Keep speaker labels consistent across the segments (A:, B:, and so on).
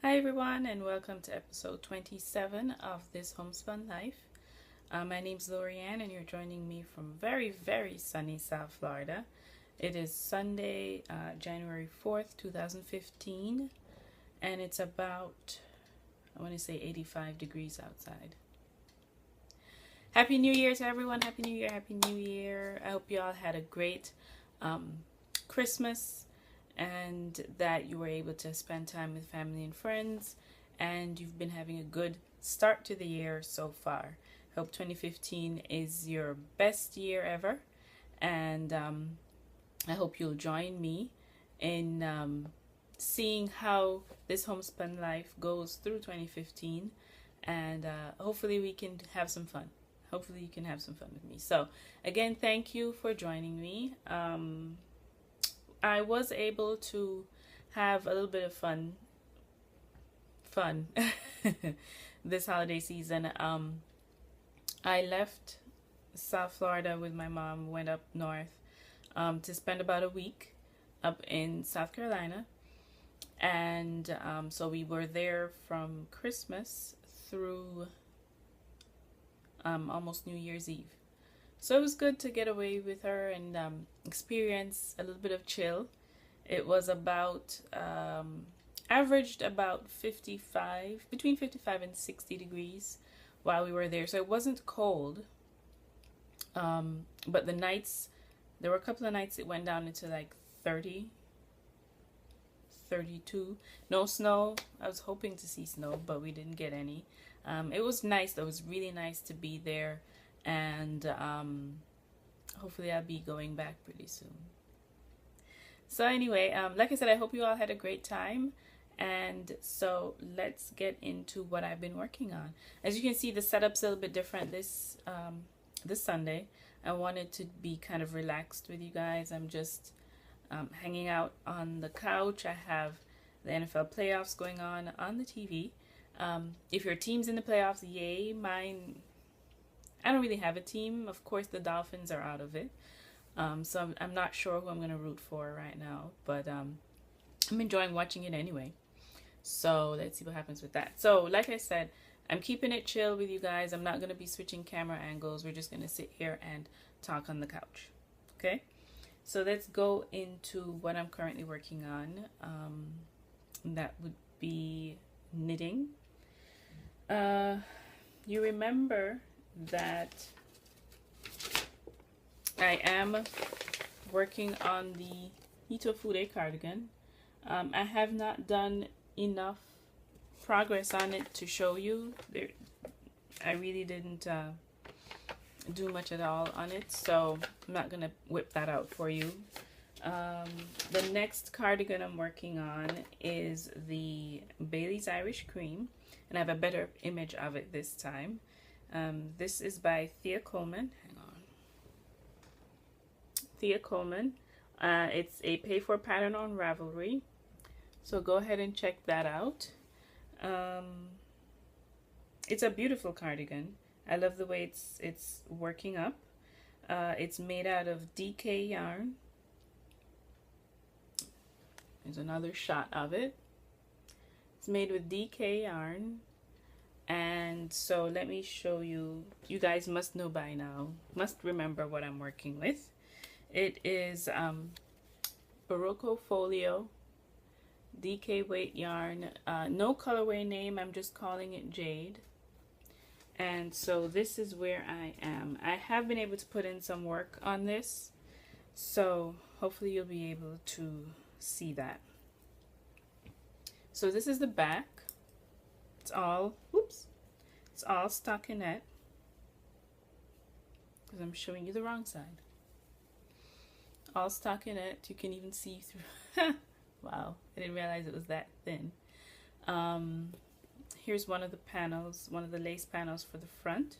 A: Hi everyone, and welcome to episode 27 of This Homespun Life. My name's Lorianne and you're joining me from very sunny South Florida. It is Sunday, January 4th, 2015, and it's about, I want to say 85 degrees outside. Happy New Year to everyone. Happy New Year. Happy New Year. I hope you all had a great Christmas and that you were able to spend time with family and friends and you've been having a good start to the year so far. Hope 2015 is your best year ever, and I hope you'll join me in seeing how this homespun life goes through 2015, and hopefully we can have some fun. Hopefully you can have some fun with me. So again, thank you for joining me. I was able to have a little bit of fun this holiday season. I left South Florida with my mom, went up north to spend about a week up in South Carolina. And so we were there from Christmas through almost New Year's Eve. So it was good to get away with her and experience a little bit of chill. It was about, averaged about between 55 and 60 degrees while we were there. So it wasn't cold. But the nights, there were a couple of nights it went down into like 30, 32. No snow. I was hoping to see snow, but we didn't get any. It was nice though. It was really nice to be there. And hopefully I'll be going back pretty soon. So anyway, like I said, I hope you all had a great time, and so let's get into what I've been working on. As you can see, the setup's a little bit different this Sunday. I wanted to be kind of relaxed with you guys. I'm just hanging out on the couch. I have the NFL playoffs going on the TV. If your team's in the playoffs, yay. Mine, I don't really have a team. Of course, the Dolphins are out of it. So I'm not sure who I'm going to root for right now. But I'm enjoying watching it anyway. So let's see what happens with that. So like I said, I'm keeping it chill with you guys. I'm not going to be switching camera angles. We're just going to sit here and talk on the couch. Okay? So let's go into what I'm currently working on. That would be knitting. You remember that I am working on the Ito Fude cardigan. I have not done enough progress on it to show you. I really didn't do much at all on it, so I'm not gonna whip that out for you. The next cardigan I'm working on is the Bailey's Irish Cream, and I have a better image of it this time. This is by Thea Coleman. Hang on. Thea Coleman. It's a pay-for pattern on Ravelry. So go ahead and check that out. It's a beautiful cardigan. I love the way it's working up. It's made out of DK yarn. There's another shot of it. It's made with DK yarn. And so let me show you. You guys must know by now, must remember what I'm working with. It is Barocco Folio DK weight yarn. No colorway name, I'm just calling it Jade. And so this is where I am. I have been able to put in some work on this, so hopefully you'll be able to see that. So this is the back. It's all stockinette, because I'm showing you the wrong side. All stockinette. You can even see through. Wow, I didn't realize it was that thin. Here's one of the panels, one of the lace panels for the front.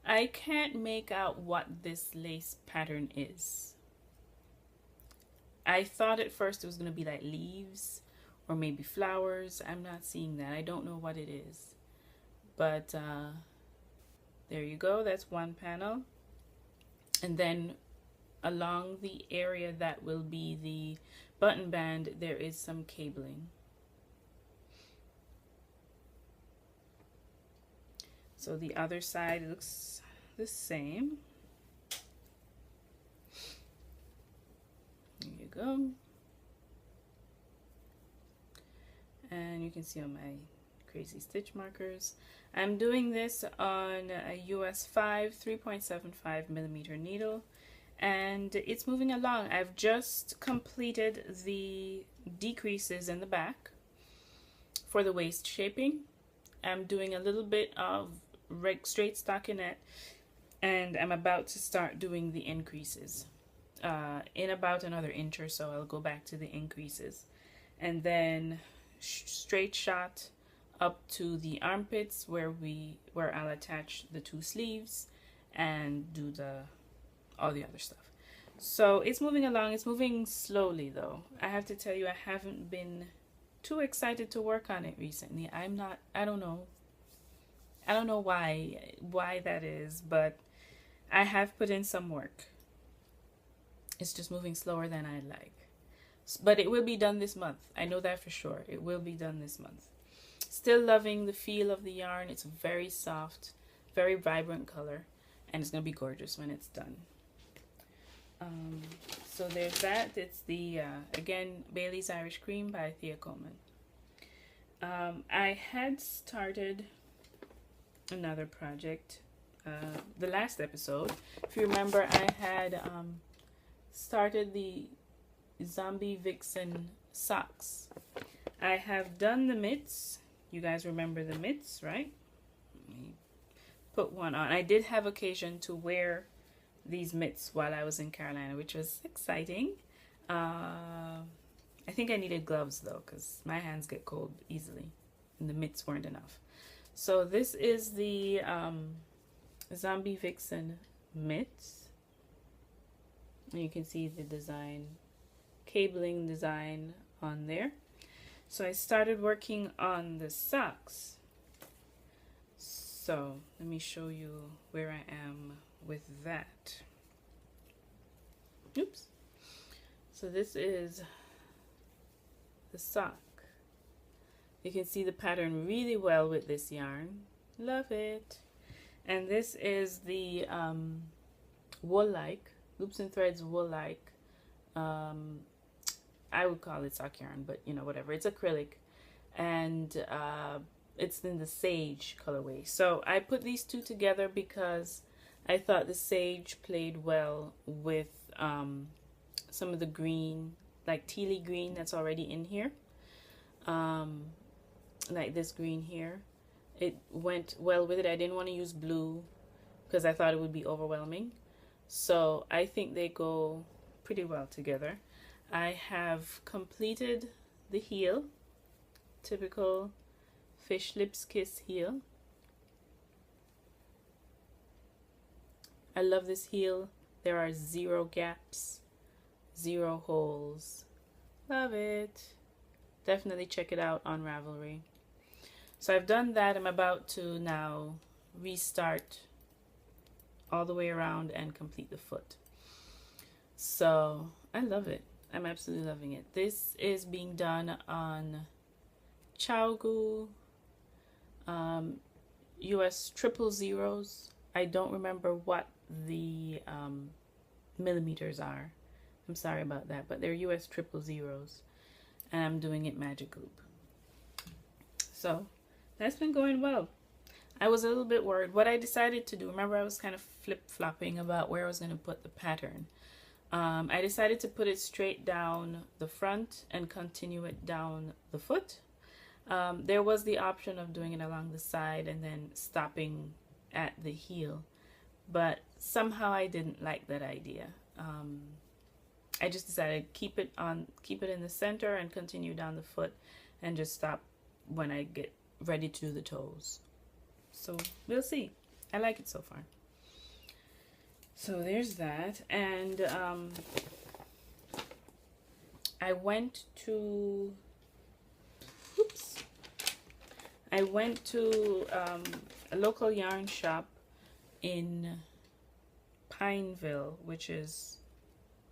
A: I can't make out what this lace pattern is. I thought at first it was going to be like leaves or maybe flowers. I'm not seeing that. I don't know what it is. But there you go. That's one panel. And then along the area that will be the button band, there is some cabling. So the other side looks the same. There you go. And you can see on my crazy stitch markers. I'm doing this on a US 5 3.75 millimeter needle, and it's moving along. I've just completed the decreases in the back for the waist shaping. I'm doing a little bit of straight stockinette, and I'm about to start doing the increases. In about another inch or so, I'll go back to the increases, and then straight shot up to the armpits where I'll attach the 2 sleeves and do all the other stuff. So it's moving along. It's moving slowly though. I have to tell you, I haven't been too excited to work on it recently. I don't know why that is, but I have put in some work. It's just moving slower than I like. But it will be done this month. I know that for sure. It will be done this month. Still loving the feel of the yarn. It's very soft, very vibrant color, and it's going to be gorgeous when it's done. So there's that. It's the, again, Bailey's Irish Cream by Thea Coleman. I had started another project the last episode. If you remember, I had started the Zombie Vixen socks. I have done the mitts. You guys remember the mitts, right? Let me put one on. I did have occasion to wear these mitts while I was in Carolina, which was exciting. I think I needed gloves though, because my hands get cold easily, and the mitts weren't enough. So this is the Zombie Vixen mitts. And you can see the design, cabling design on there. So I started working on the socks. So let me show you where I am with that. Oops. So this is the sock. You can see the pattern really well with this yarn. Love it. And this is the wool-like, Loops and Threads wool-like. I would call it sock yarn, but you know, whatever. It's acrylic, and it's in the sage colorway. So I put these two together because I thought the sage played well with some of the green, like tealy green that's already in here. Like this green here. It went well with it. I didn't want to use blue because I thought it would be overwhelming. So I think they go pretty well together. I have completed the heel, typical fish lips kiss heel. I love this heel. There are 0 gaps, 0 holes. Love it. Definitely check it out on Ravelry. So I've done that. I'm about to now restart all the way around and complete the foot. So I love it. I'm absolutely loving it. This is being done on Chowgu, US 000s. I don't remember what the millimeters are. I'm sorry about that, but they're US 000s, and I'm doing it magic loop. So that's been going well. I was a little bit worried. What I decided to do, remember I was kind of flip-flopping about where I was going to put the pattern. I decided to put it straight down the front and continue it down the foot. There was the option of doing it along the side and then stopping at the heel, but somehow I didn't like that idea. I just decided keep it in the center and continue down the foot and just stop when I get ready to do the toes. So we'll see. I like it so far. So there's that. And I went to a local yarn shop in Pineville, which is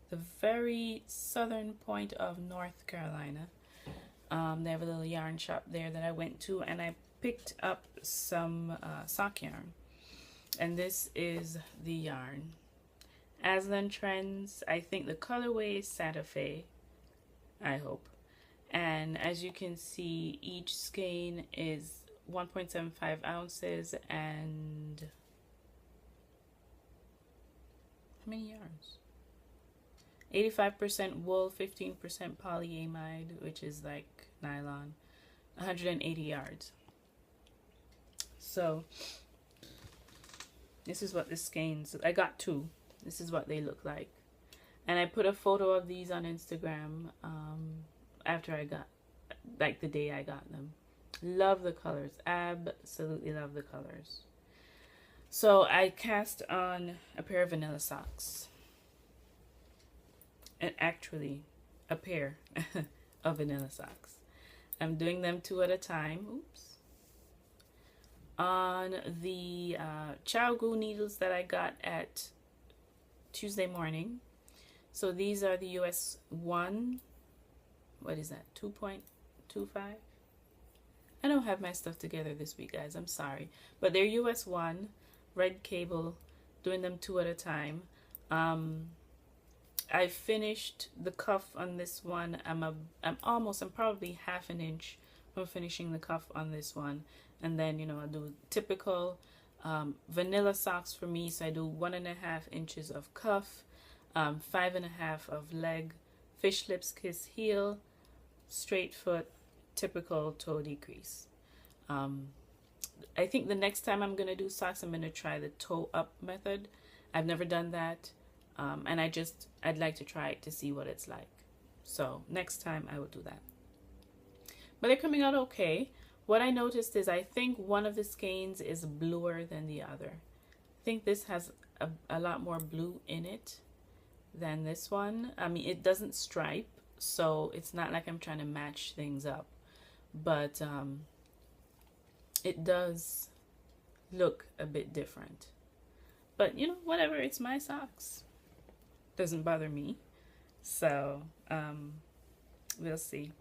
A: the very southern point of North Carolina. They have a little yarn shop there that I went to, and I picked up some sock yarn. And this is the yarn. Aslan Trends. I think the colorway is Santa Fe, I hope. And as you can see, each skein is 1.75 ounces and how many yarns? 85% wool, 15% polyamide, which is like nylon, 180 yards. So this is what the skeins, I got two. This is what they look like. And I put a photo of these on Instagram after I got, like the day I got them. Love the colors. Absolutely love the colors. So I cast on a pair of vanilla socks. And actually a pair of vanilla socks. I'm doing them 2 at a time. Oops. On the Chow Goo needles that I got at Tuesday morning. So these are the US 1. What is that? 2.25? I don't have my stuff together this week, guys. I'm sorry. But they're US 1. Red cable. Doing them 2 at a time. I finished the cuff on this one. I'm probably half an inch from finishing the cuff on this one. And then, you know, I do typical vanilla socks for me. So I do 1.5 inches of cuff, 5.5 of leg, fish lips kiss heel, straight foot, typical toe decrease. I think the next time I'm going to do socks, I'm going to try the toe up method. I've never done that. And I'd like to try it to see what it's like. So next time I will do that. But they're coming out okay. What I noticed is I think one of the skeins is bluer than the other. I think this has a lot more blue in it than this one. I mean, it doesn't stripe, so it's not like I'm trying to match things up. But it does look a bit different. But, you know, whatever, it's my socks. Doesn't bother me. So, we'll see.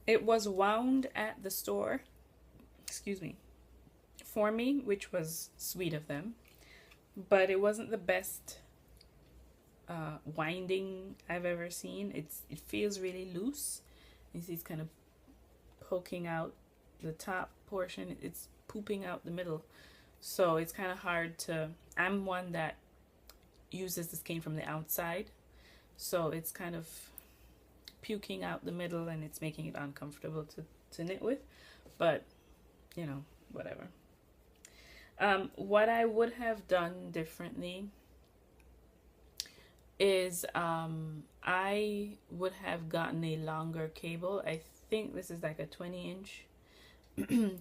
A: It was wound at the store, excuse me, for me, which was sweet of them. But it wasn't the best winding I've ever seen. It feels really loose. You see it's kind of poking out the top portion. It's pooping out the middle. So it's kind of hard to, I'm one that uses the skein from the outside. So it's kind of puking out the middle and it's making it uncomfortable to knit with. But, you know, whatever. What I would have done differently is I would have gotten a longer cable. I think this is like a 20-inch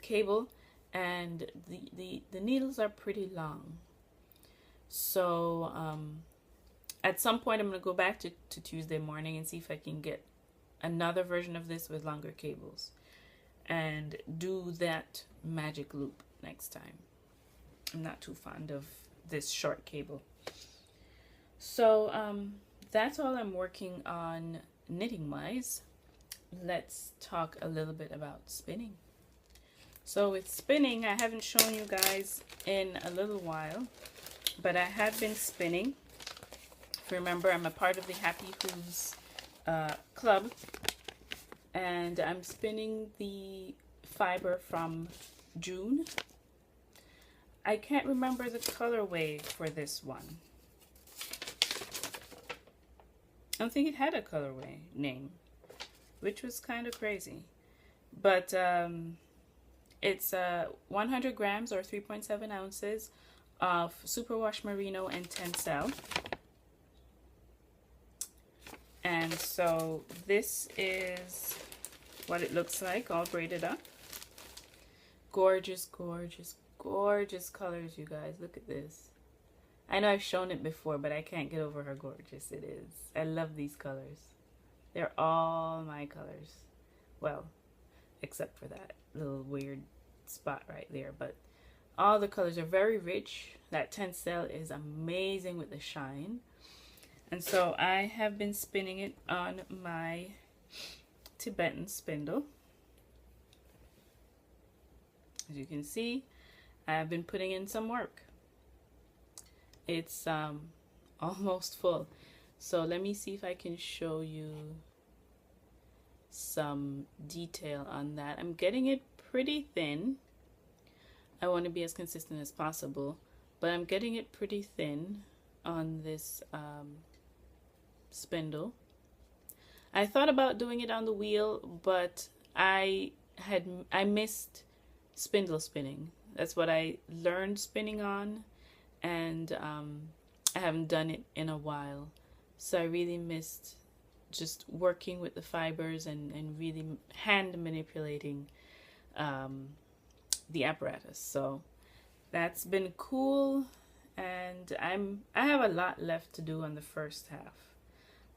A: cable, and the needles are pretty long. So at some point I'm going to go back to Tuesday morning and see if I can get another version of this with longer cables and do that magic loop next time. I'm not too fond of this short cable. So that's all I'm working on knitting wise. Let's talk a little bit about spinning. So with spinning, I haven't shown you guys in a little while, but I have been spinning. If you remember, I'm a part of the Happy Hooves club, and I'm spinning the fiber from June. I can't remember the colorway for this one. I don't think it had a colorway name, which was kind of crazy. But it's 100 grams or 3.7 ounces of superwash merino and tencel. And so this is what it looks like, all braided up. Gorgeous, gorgeous, gorgeous colors, you guys. Look at this. I know I've shown it before, but I can't get over how gorgeous it is. I love these colors. They're all my colors. Well, except for that little weird spot right there. But all the colors are very rich. That tencel is amazing with the shine. And so I have been spinning it on my Tibetan spindle. As you can see, I have been putting in some work. It's almost full. So let me see if I can show you some detail on that. I'm getting it pretty thin. I want to be as consistent as possible, but I'm getting it pretty thin on this spindle. I thought about doing it on the wheel, but I missed spindle spinning. That's what I learned spinning on, and I haven't done it in a while. So I really missed just working with the fibers and really hand manipulating the apparatus. So that's been cool, and I have a lot left to do on the first half,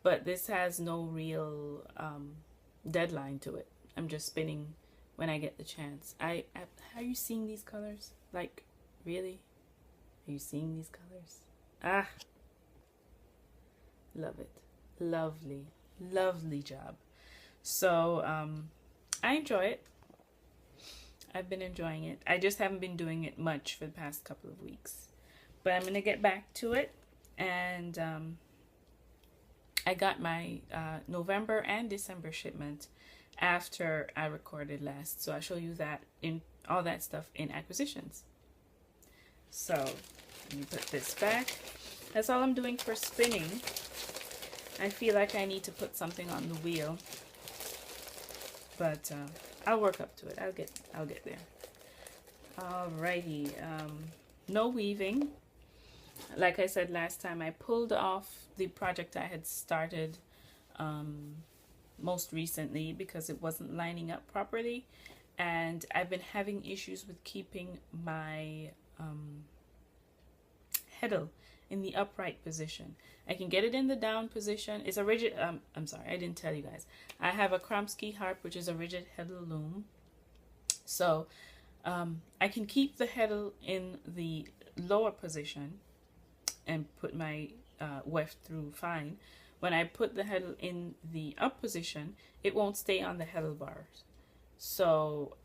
A: but this has no real deadline to it. I'm just spinning when I get the chance. Are you seeing these colors? Like, really? Are you seeing these colors? Ah, love it. Lovely, lovely job. So I enjoy it. I've been enjoying it. I just haven't been doing it much for the past couple of weeks, but I'm gonna get back to it. And I got my November and December shipment after I recorded last, so I'll show you that in all that stuff in acquisitions. So let me put this back. That's all I'm doing for spinning. I feel like I need to put something on the wheel, but I'll work up to it. I'll get there. Alrighty. No weaving. Like I said last time, I pulled off the project I had started most recently because it wasn't lining up properly, and I've been having issues with keeping my heddle in the upright position. I can get it in the down position. It's a rigid, I'm sorry, I didn't tell you guys. I have a Kromsky harp, which is a rigid heddle loom. So I can keep the heddle in the lower position and put my weft through fine. When I put the heddle in the up position, it won't stay on the heddle bars. So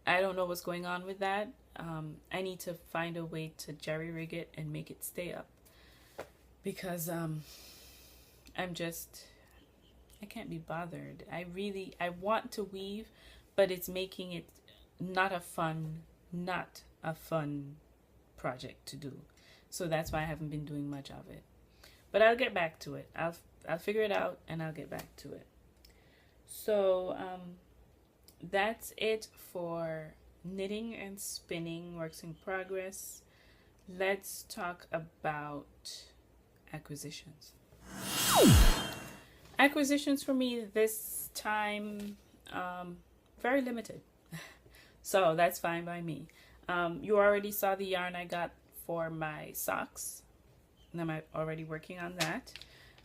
A: I don't know what's going on with that. I need to find a way to jerry rig it and make it stay up, because I can't be bothered. I want to weave, but it's making it not a fun project to do. So that's why I haven't been doing much of it. But I'll get back to it. I'll figure it out and I'll get back to it. So that's it for knitting and spinning, works in progress. Let's talk about acquisitions. Acquisitions for me this time, very limited. So that's fine by me. You already saw the yarn I got for my socks, and I'm already working on that.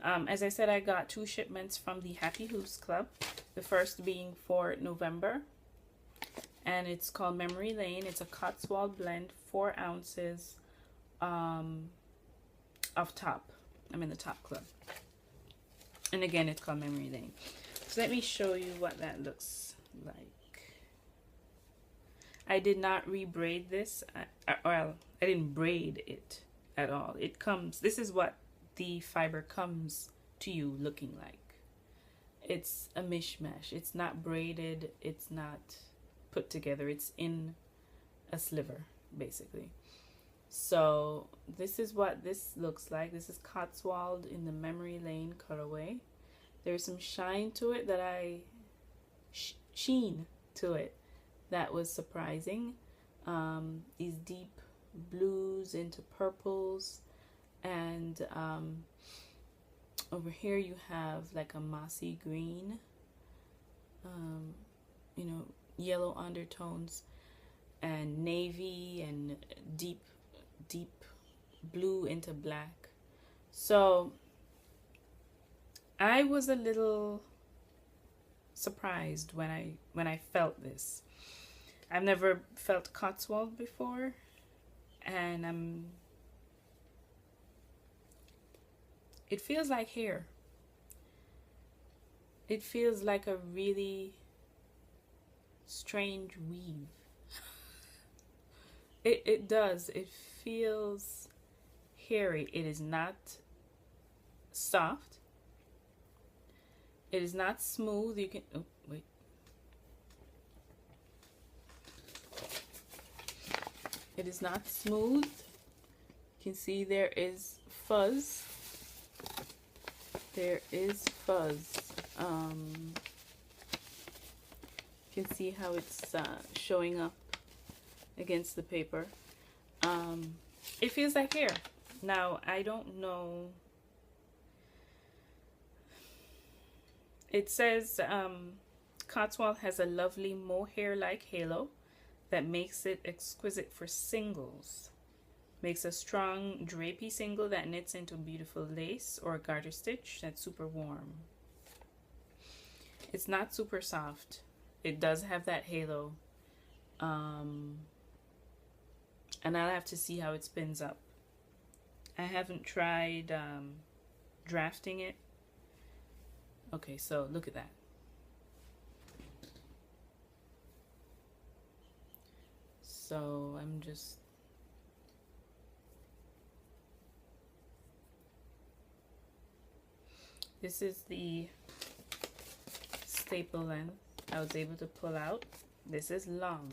A: As I said, I got 2 shipments from the Happy Hooves Club. The first being for November, and it's called Memory Lane. It's a Cotswold blend, 4 ounces of top. I'm in the top club. And again, it's called Memory Lane. So let me show you what that looks like. I did not re-braid this. Well, I didn't braid it at all. It comes, this is what the fiber comes to you looking like. It's a mishmash. It's not braided. It's not put together. It's in a sliver, basically. So this is what this looks like. This is Cotswold in the Memory Lane colorway. There's some shine to it that sheen to it that was surprising. These deep blues into purples, and over here you have like a mossy green, you know, yellow undertones, and navy, and deep blue into black. So I was a little surprised when I felt this. I've never felt Cotswold before, and It feels like hair. It feels like a really strange weave. It does. It feels hairy. It is not soft. It is not smooth. You can, oh, wait. It is not smooth. You can see there is fuzz. There is fuzz. You can see how it's showing up against the paper. It feels like hair. Now, I don't know. It says Cotswold has a lovely mohair-like halo that makes it exquisite for singles. Makes a strong drapey single that knits into beautiful lace or garter stitch that's super warm. It's not super soft. It does have that halo. And I'll have to see how it spins up. I haven't tried drafting it. Okay, so look at that. So I'm just this is the staple length I was able to pull out. This is long.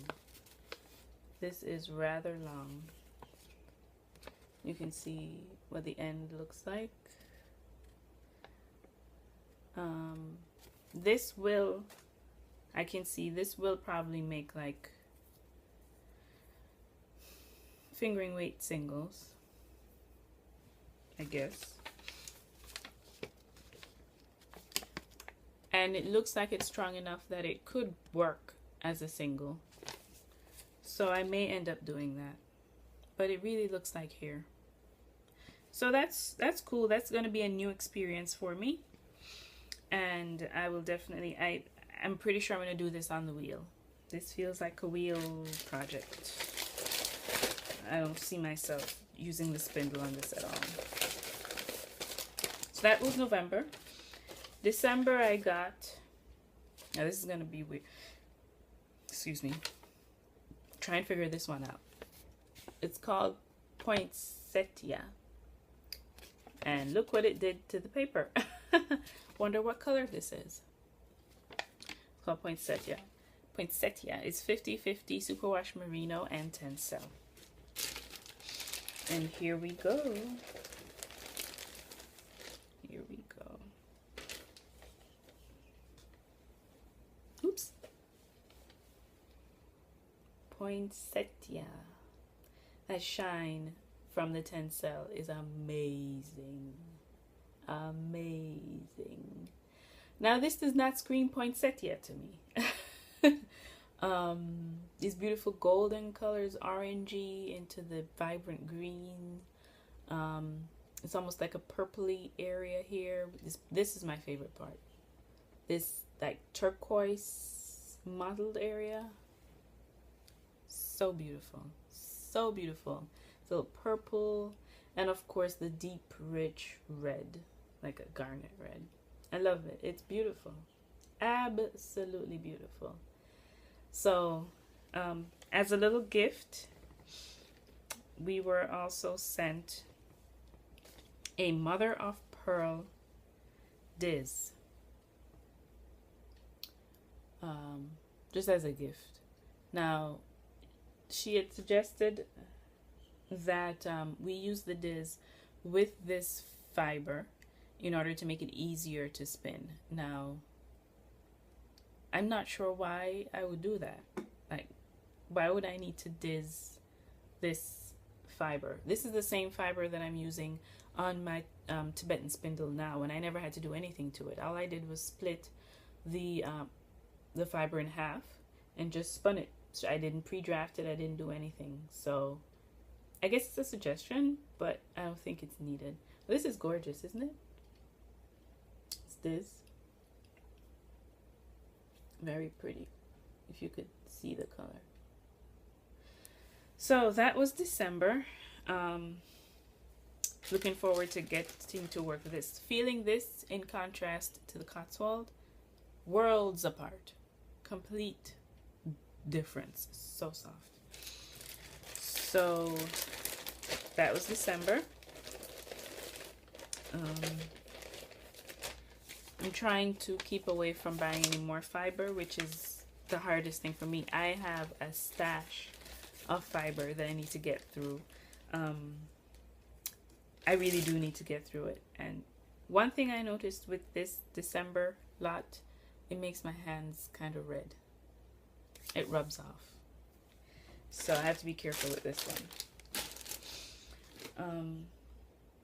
A: This is rather long. You can see what the end looks like. This will, I can see this will probably make like fingering weight singles, I guess. And it looks like it's strong enough that it could work as a single. So I may end up doing that. But it really looks like hair. So that's cool. That's going to be a new experience for me. And I will definitely, I'm pretty sure I'm going to do this on the wheel. This feels like a wheel project. I don't see myself using the spindle on this at all. So that was November. December I got, now this is going to be weird. Excuse me. Try and figure this one out. It's called Poinsettia. And look what it did to the paper. Wonder what color this is. It's called Poinsettia. Poinsettia is 50/50 superwash merino and tencel. And here we go. Here we go. Oops. Poinsettia. That shine from the tencel is amazing. Amazing. Now this does not scream poinsettia to me. These beautiful golden colors, orangey into the vibrant green. It's almost like a purpley area here. This is my favorite part. This like turquoise mottled area. So beautiful. So beautiful. It's a little purple. And of course the deep, rich red. Like a garnet red. I love it. It's beautiful. Absolutely beautiful. So, as a little gift, we were also sent a mother of pearl diz. Just as a gift. Now, she had suggested that we use the diz with this fiber in order to make it easier to spin. Now, I'm not sure why I would do that. Like, why would I need to diz this fiber? This is the same fiber that I'm using on my Tibetan spindle now, and I never had to do anything to it. All I did was split the fiber in half and just spun it. So I didn't pre-draft it. I didn't do anything. So I guess it's a suggestion, but I don't think it's needed. This is gorgeous, isn't it? It's this. Very pretty, if you could see the color. So that was December. Looking forward to getting to work with this. Feeling this in contrast to the Cotswold, worlds apart, complete difference. So soft. So that was December. I'm trying to keep away from buying any more fiber, which is the hardest thing for me. I have a stash of fiber that I need to get through. I really do need to get through it. And one thing I noticed with this December lot, it makes my hands kind of red. It rubs off. So I have to be careful with this one.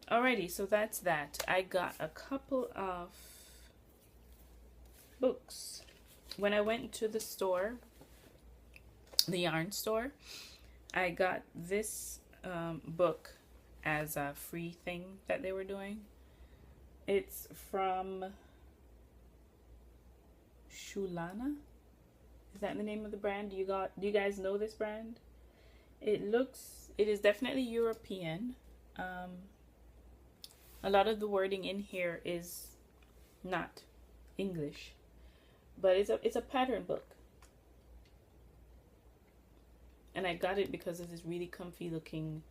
A: Alrighty, so that's that. I got a couple of books. When I went to the store, the yarn store, I got this book as a free thing that they were doing. It's from Shulana. Is that the name of the brand? Do you guys know this brand? It is definitely European. A lot of the wording in here is not English, but it's a pattern book. And I got it because of this really comfy looking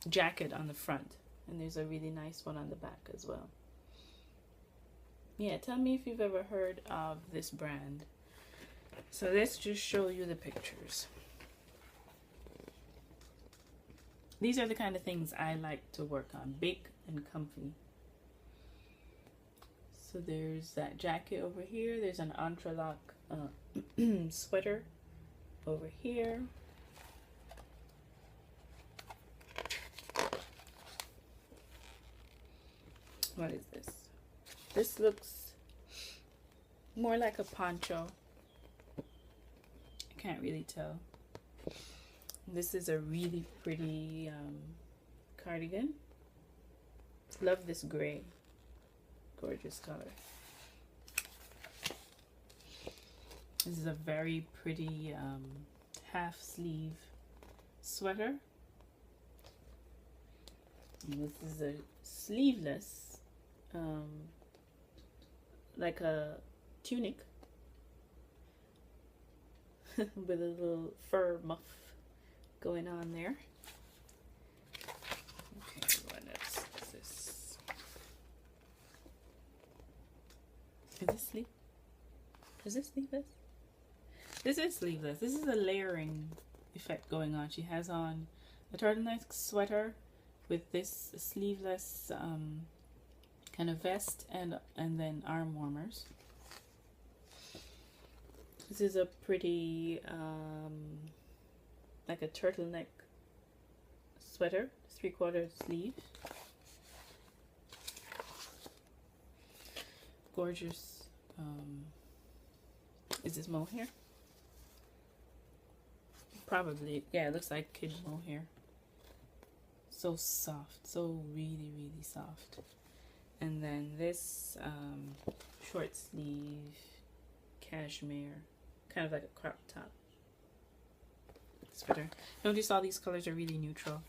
A: jacket on the front, and there's a really nice one on the back as well. Yeah, tell me if you've ever heard of this brand. So let's just show you the pictures. These are the kind of things I like to work on, big and comfy. So there's that jacket over here. There's an entrelac sweater over here. What is this? This looks more like a poncho. I can't really tell. This is a really pretty cardigan. Love this gray. Gorgeous color. This is a very pretty half sleeve sweater. And this is a sleeveless, like a tunic with a little fur muff going on there. Okay, what else is this? Is this sleeve? Is this sleeveless? This is sleeveless. This is a layering effect going on. She has on a turtleneck sweater with this sleeveless kind of vest and then arm warmers. This is a pretty like a turtleneck sweater, 3/4 sleeve. Gorgeous. Is this mohair? Probably. Yeah, it looks like kid mohair. So soft, so really, really soft. And then this short sleeve cashmere, kind of like a crop top sweater. Notice all these colors are really neutral.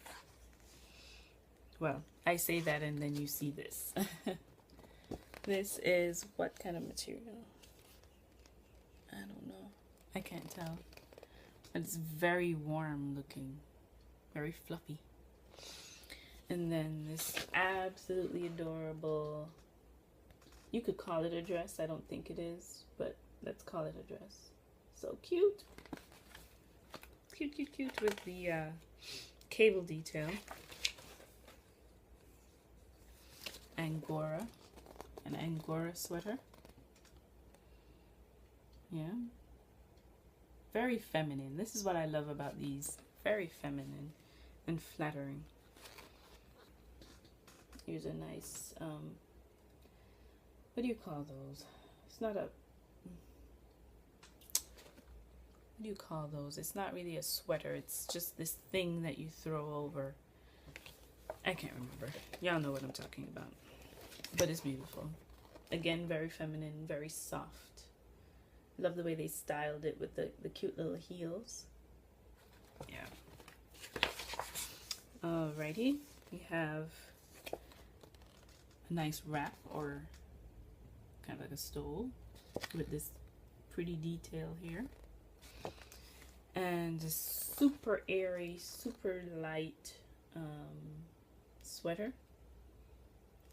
A: Well, I say that and then you see this. This is what kind of material? I don't know. I can't tell. But it's very warm looking, very fluffy. And then this absolutely adorable, you could call it a dress. I don't think it is, but let's call it a dress. So cute. Cute, cute, cute with the cable detail. Angora. An Angora sweater. Yeah. Very feminine. This is what I love about these. Very feminine and flattering. Here's a nice, what do you call those? It's not a, what do you call those? It's not really a sweater. It's just this thing that you throw over. I can't remember. Y'all know what I'm talking about. But it's beautiful. Again, very feminine, very soft. Love the way they styled it with the cute little heels. Yeah. Alrighty. We have a nice wrap, or kind of like a stole, with this pretty detail here. And a super airy, super light sweater.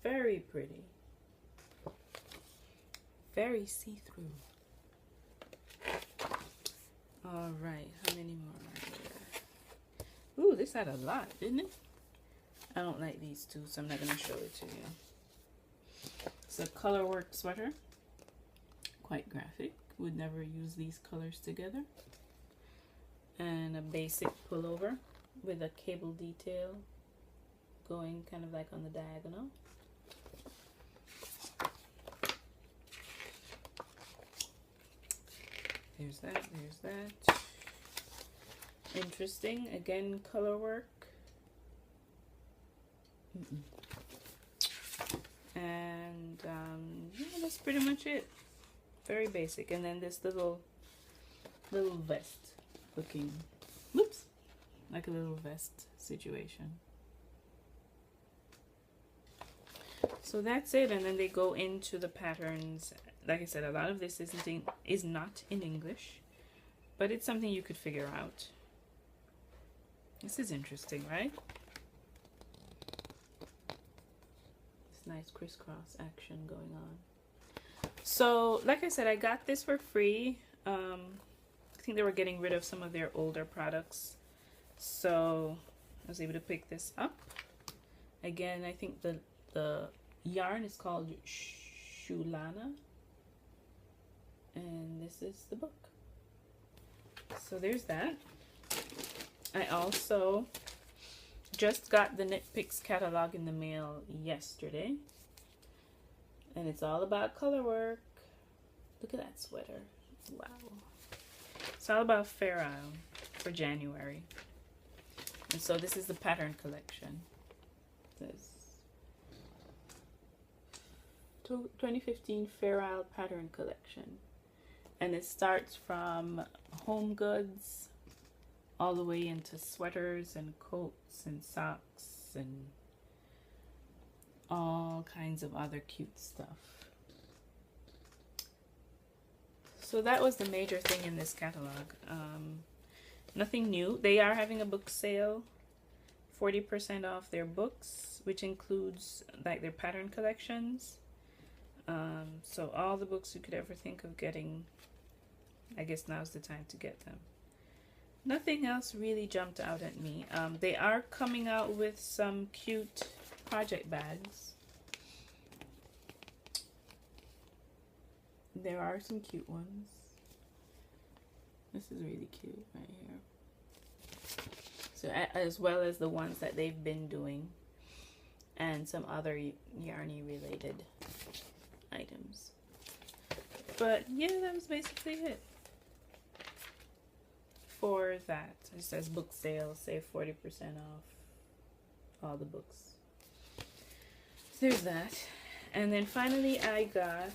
A: Very pretty. Very see-through. Alright, how many more are there? Ooh, this had a lot, didn't it? I don't like these two, so I'm not going to show it to you. It's a color work sweater. Quite graphic. Would never use these colors together. And a basic pullover with a cable detail going kind of like on the diagonal. There's that, there's that. Interesting, again, color work. And yeah, that's pretty much it. Very basic. And then this little vest looking, whoops, like a little vest situation. So that's it. And then they go into the patterns. Like I said, a lot of this is not in English, but it's something you could figure out. This is interesting, right? This nice crisscross action going on. So, like I said, I got this for free. I think they were getting rid of some of their older products, so I was able to pick this up. Again, I think the yarn is called Shulana, and this is the book. So there's that. I also just got the Knit Picks catalog in the mail yesterday, and it's all about color work. Look at that sweater. Wow. It's all about Fair Isle for January. And so this is the pattern collection. This 2015 Fair Isle pattern collection. And it starts from home goods all the way into sweaters and coats and socks and all kinds of other cute stuff. So that was the major thing in this catalog. Nothing new. They are having a book sale, 40% off their books, which includes like their pattern collections. So all the books you could ever think of getting, I guess now's the time to get them. Nothing else really jumped out at me. They are coming out with some cute project bags. There are some cute ones. This is really cute right here. So as well as the ones that they've been doing, and some other yarny related items. But yeah, that was basically it for that. It says book sale, save 40% off all the books. So there's that. And then finally I got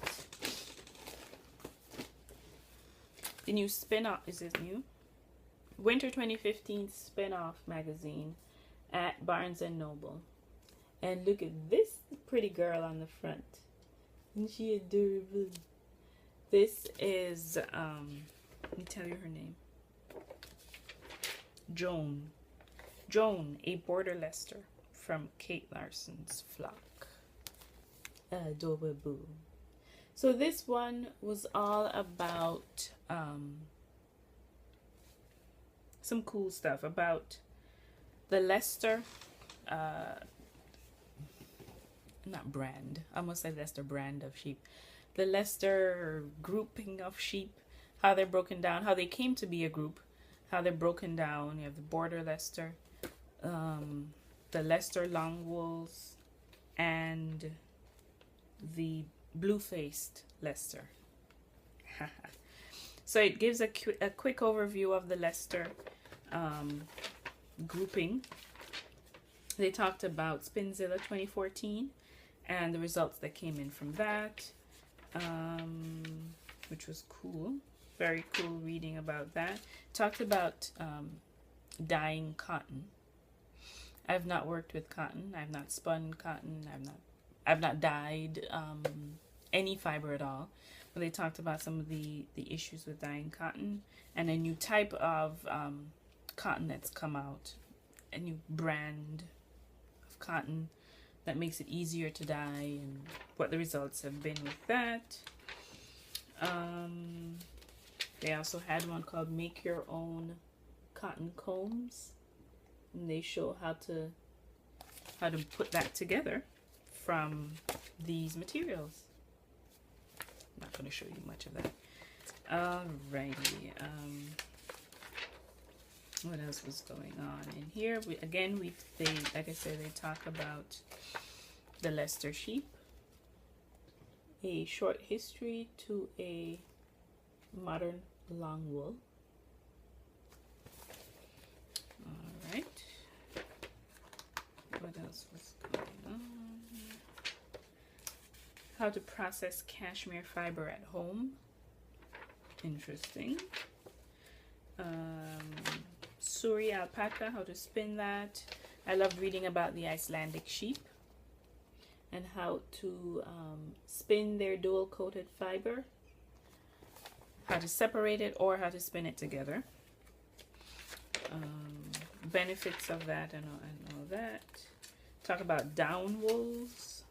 A: the new spin-off. Is it new? Winter 2015 spin-off magazine at Barnes & Noble. And look at this pretty girl on the front. Isn't she adorable? This is, let me tell you her name. Joan. Joan, a border Leicester from Kate Larson's Flock. Adorable. So this one was all about some cool stuff about the Leicester, not brand, I almost said Leicester brand of sheep. The Leicester grouping of sheep, how they're broken down, how they came to be a group, how they're broken down. You have the border Leicester, the Leicester long wools, and the blue-faced Leicester. So it gives a quick overview of the Leicester grouping. They talked about Spinzilla 2014 and the results that came in from that, which was cool. Very cool reading about that. Talked about dyeing cotton I've not worked with cotton. I've not spun cotton. I've not dyed any fiber at all. But they talked about some of the issues with dyeing cotton and a new type of cotton that's come out, a new brand of cotton that makes it easier to dye, and what the results have been with that. They also had one called Make Your Own Cotton Combs, and they show how to put that together from these materials. I'm not going to show you much of that. Alrighty. What else was going on in here? Like I said, they talk about the Leicester sheep, a short history to a modern long wool. All right. What else was going on? How to process cashmere fiber at home. Interesting. Suri alpaca, how to spin that. I love reading about the Icelandic sheep and how to spin their dual coated fiber, how to separate it or how to spin it together. Benefits of that and all that. Talk about down wools.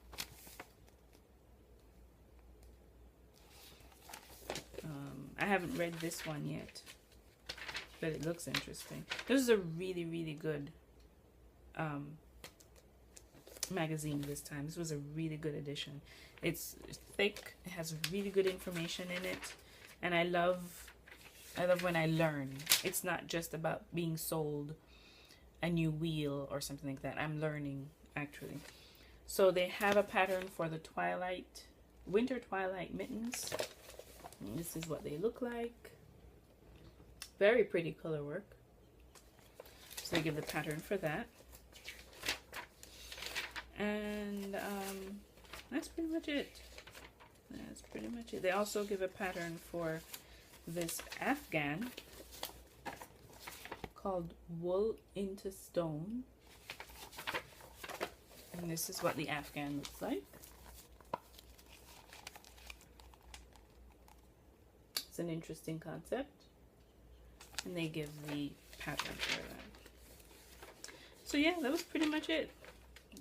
A: I haven't read this one yet, but it looks interesting. This is a really, really good magazine this time. This was a really good edition. It's thick. It has really good information in it, and I love when I learn. It's not just about being sold a new wheel or something like that. I'm learning, actually. So they have a pattern for the winter twilight mittens. And this is what they look like. Very pretty color work. So they give the pattern for that. And that's pretty much it. That's pretty much it. They also give a pattern for this Afghan called Wool into Stone. And this is what the Afghan looks like. It's an interesting concept. And they give the pattern for that. So yeah, that was pretty much it.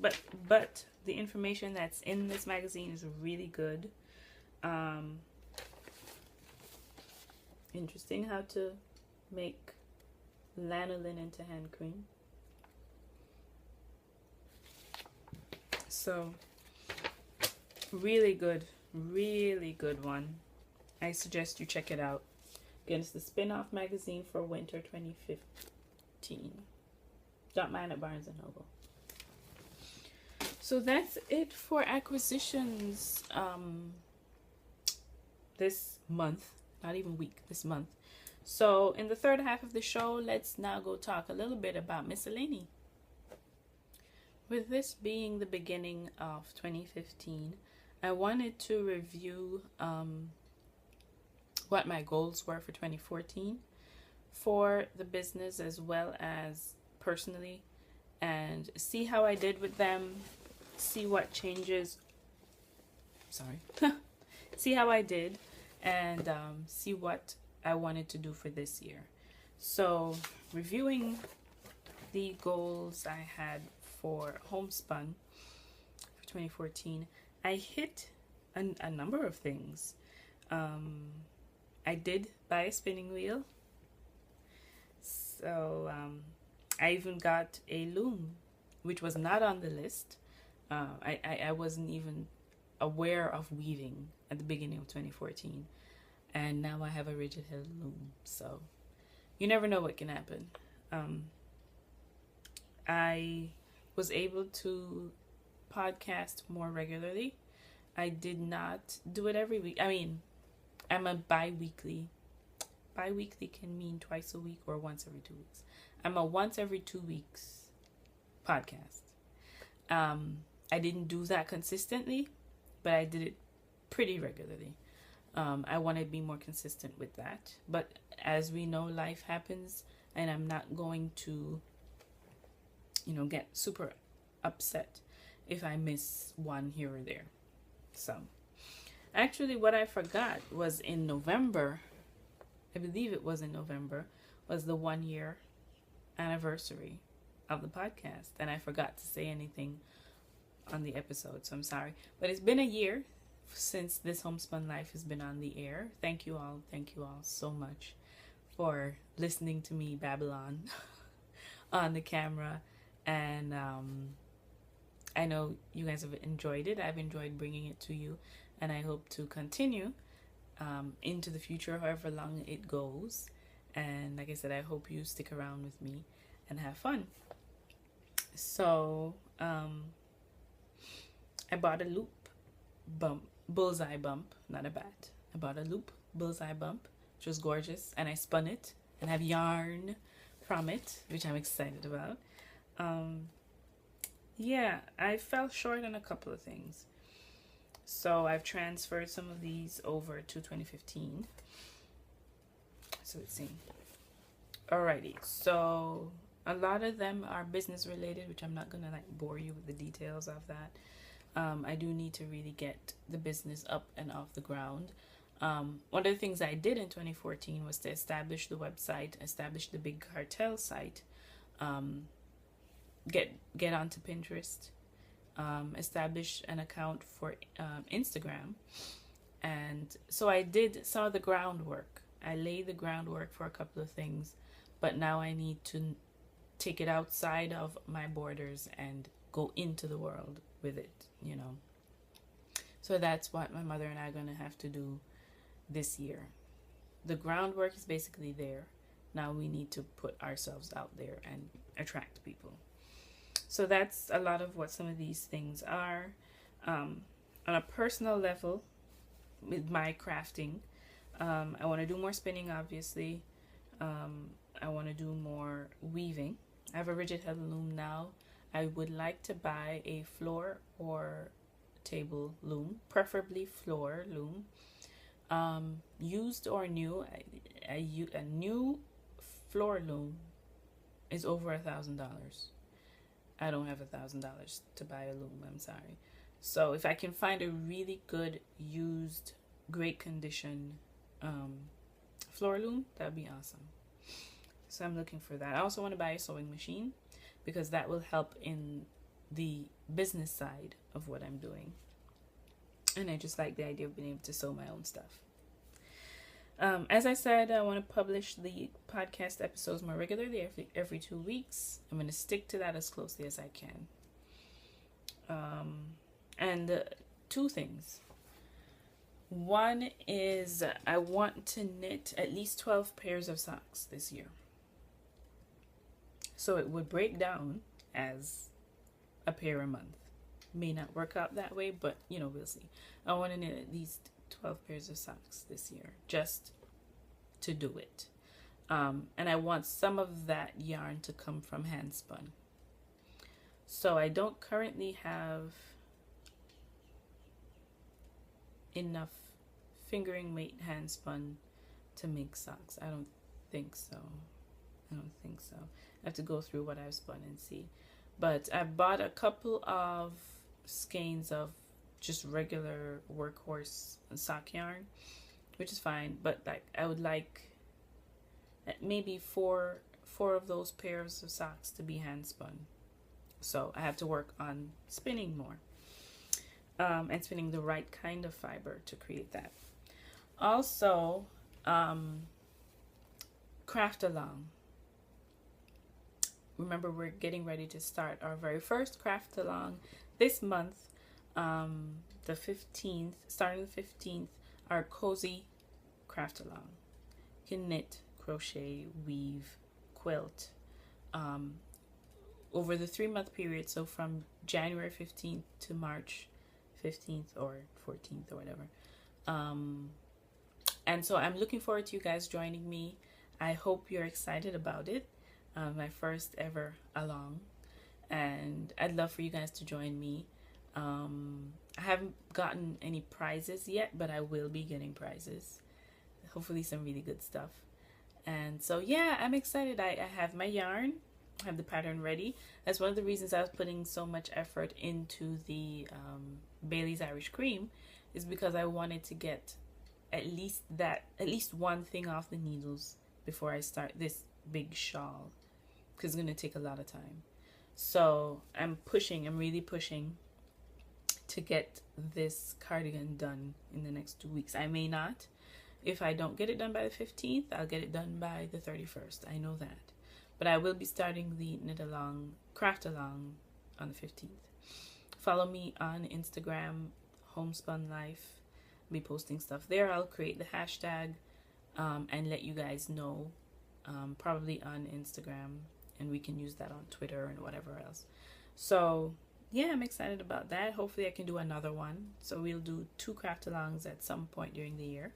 A: But the information that's in this magazine is really good. Interesting how to make lanolin into hand cream. So really good one. I suggest you check it out. Again, it's the spin-off magazine for winter 2015. Got mine at Barnes & Noble. So that's it for acquisitions this month. Not even week, this month. So in the third half of the show, let's now go talk a little bit about miscellany. With this being the beginning of 2015, I wanted to review what my goals were for 2014 for the business as well as personally, and see how I did with them, see what changes, see how I did, and see what I wanted to do for this year. So reviewing the goals I had for homespun for 2014, I hit a number of things. I did buy a spinning wheel. So I even got a loom, which was not on the list. I wasn't even aware of weaving at the beginning of 2014. And now I have a rigid head loom. So you never know what can happen. I was able to podcast more regularly. I did not do it every week. I mean, I'm a bi-weekly. Bi-weekly can mean twice a week or once every 2 weeks. I'm a once every 2 weeks podcast. I didn't do that consistently, but I did it pretty regularly. I want to be more consistent with that. But as we know, life happens, and I'm not going to get super upset if I miss one here or there. So actually what I forgot was in November, I believe it was in November, was the 1 year anniversary of the podcast, and I forgot to say anything on the episode, so I'm sorry. But it's been a year since this Homespun Life has been on the air. Thank you all so much for listening to me Babylon on the camera, and I know you guys have enjoyed it. I've enjoyed bringing it to you, and I hope to continue into the future, however long it goes. And like I said, I hope you stick around with me and have fun. So I bought a loop bullseye bump, not a bat. I bought a loop bullseye bump, which was gorgeous, and I spun it and have yarn from it, which I'm excited about. Yeah, I fell short on a couple of things, so I've transferred some of these over to 2015. So let's see. Alrighty, so a lot of them are business related, which I'm not gonna bore you with the details of that. I do need to really get the business up and off the ground. One of the things I did in 2014 was to establish the website, establish the Big Cartel site, get onto Pinterest, establish an account for Instagram. And so I did some of the groundwork. I laid the groundwork for a couple of things, but now I need to take it outside of my borders and go into the world with it, So that's what my mother and I are going to have to do this year. The groundwork is basically there. Now we need to put ourselves out there and attract people. So that's a lot of what some of these things are. On a personal level, with my crafting, I want to do more spinning, obviously. I want to do more weaving. I have a rigid head loom now. I would like to buy a floor or table loom, preferably floor loom. Used or new, a new floor loom is over $1,000. I don't have $1,000 to buy a loom, I'm sorry. So if I can find a really good, used, great condition floor loom, that would be awesome. So I'm looking for that. I also want to buy a sewing machine, because that will help in the business side of what I'm doing. And I just like the idea of being able to sew my own stuff. As I said, I want to publish the podcast episodes more regularly, every 2 weeks. I'm going to stick to that as closely as I can. And two things. One is I want to knit at least 12 pairs of socks this year. So it would break down as a pair a month. May not work out that way, but we'll see. I want to knit at least 12 pairs of socks this year, just to do it. And I want some of that yarn to come from hand spun. So I don't currently have enough fingering weight hand spun to make socks. I don't think so. I have to go through what I've spun and see. But I bought a couple of skeins of just regular workhorse sock yarn, which is fine. But I would like maybe four of those pairs of socks to be hand spun. So I have to work on spinning more, and spinning the right kind of fiber to create that. Also, craft along. Remember, we're getting ready to start our very first craft along this month, the 15th, starting the 15th, our cozy craft along. You can knit, crochet, weave, quilt, over the 3-month period. So from January 15th to March 15th or 14th or whatever. And so I'm looking forward to you guys joining me. I hope you're excited about it. My first ever along, and I'd love for you guys to join me. I haven't gotten any prizes yet, but I will be getting prizes. Hopefully some really good stuff. And so yeah, I'm excited. I have my yarn. have the pattern ready. That's one of the reasons I was putting so much effort into the Bailey's Irish Cream, is because I wanted to get at least one thing off the needles before I start this big shawl, because it's going to take a lot of time. So I'm really pushing to get this cardigan done in the next 2 weeks. I may not. If I don't get it done by the 15th, I'll get it done by the 31st. I know that. But I will be starting the knit along, craft along on the 15th. Follow me on Instagram, Homespun Life. I'll be posting stuff there. I'll create the hashtag and let you guys know, probably on Instagram, and we can use that on Twitter and whatever else. So yeah, I'm excited about that. Hopefully I can do another one. So we'll do 2 craft alongs at some point during the year,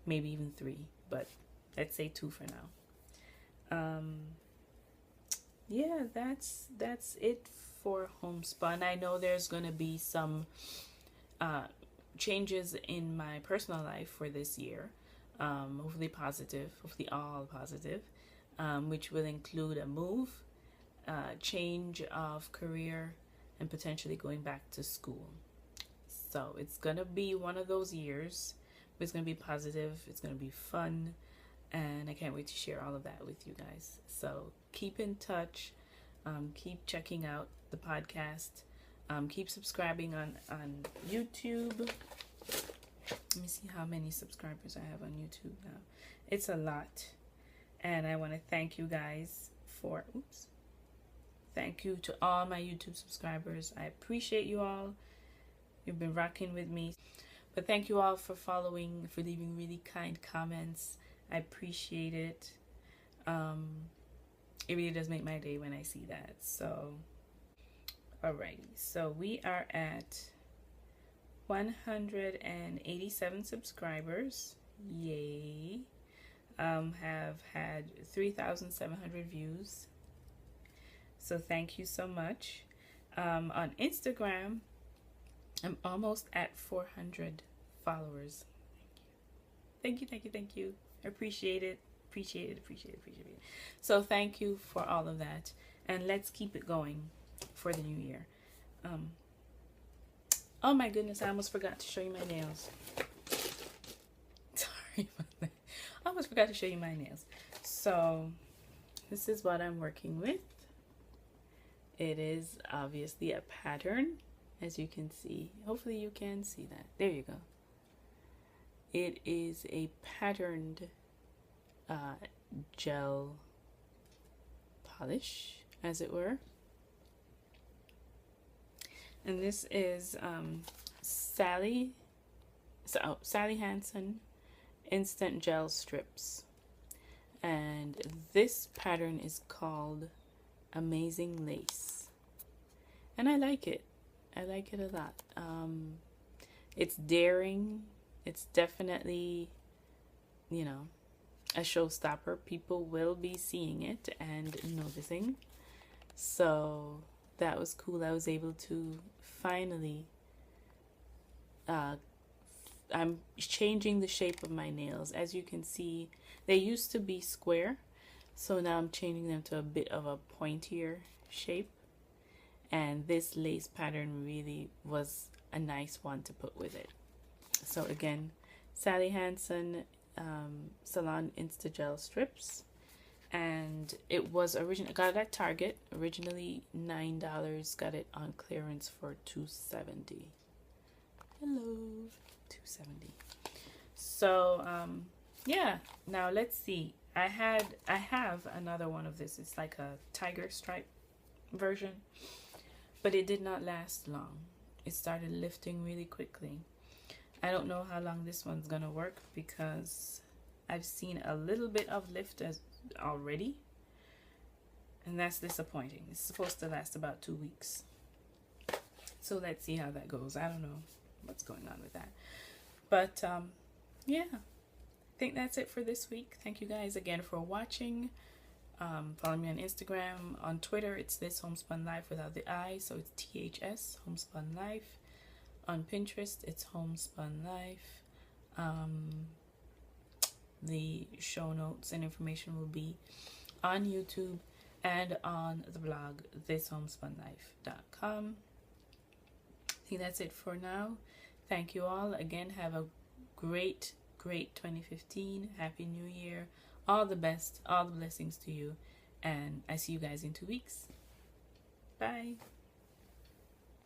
A: maybe even 3, but let's say 2 for now. Yeah, that's it for Homespun. I know there's gonna be some changes in my personal life for this year, hopefully positive, hopefully all positive, which will include a move, change of career, and potentially going back to school. So it's gonna be one of those years, but it's gonna be positive, it's gonna be fun, and I can't wait to share all of that with you guys. So keep in touch, keep checking out the podcast, keep subscribing on YouTube. Let me see how many subscribers I have on YouTube now. It's a lot, and I want to thank you guys for thank you to all my YouTube subscribers. I appreciate you all. You've been rocking with me. But thank you all for following, for leaving really kind comments. I appreciate it. It really does make my day when I see that. So, alrighty. So we are at 187 subscribers. Yay. Have had 3,700 views. So thank you so much. On Instagram, I'm almost at 400 followers. Thank you. I appreciate it. Appreciate it. So thank you for all of that. And let's keep it going for the new year. Oh my goodness, I almost forgot to show you my nails. Sorry about that. I almost forgot to show you my nails. So this is what I'm working with. It is obviously a pattern, as you can see. Hopefully you can see that. There you go. It is a patterned gel polish, as it were. And this is Sally Hansen Instant Gel Strips. And this pattern is called Amazing Lace. And I like it. I like it a lot. It's daring. It's definitely, you know, a showstopper. People will be seeing it and noticing. So that was cool. I was able to finally, I'm changing the shape of my nails. As you can see, they used to be square. So now I'm changing them to a bit of a pointier shape. And this lace pattern really was a nice one to put with it. So again, Sally Hansen Salon Insta Gel Strips. And it was originally, got it at Target, originally $9, got it on clearance for $2.70. Hello, $2.70. So yeah, now let's see. I have another one of this. It's like a tiger stripe version, but it did not last long. It started lifting really quickly. I don't know how long this one's gonna work because I've seen a little bit of lift already, and that's disappointing. It's supposed to last about 2 weeks, so let's see how that goes. I don't know what's going on with that, but yeah, I think that's it for this week. Thank you guys again for watching. Follow me on Instagram. On Twitter, it's this Homespun Life without the I, so it's THS Homespun Life. On Pinterest, it's Homespun Life. The show notes and information will be on YouTube. and on the blog thishomespunlife.com. I think that's it for now. Thank you all again. Have a great 2015. Happy New Year. All the best, all the blessings to you, and I see you guys in 2 weeks. Bye.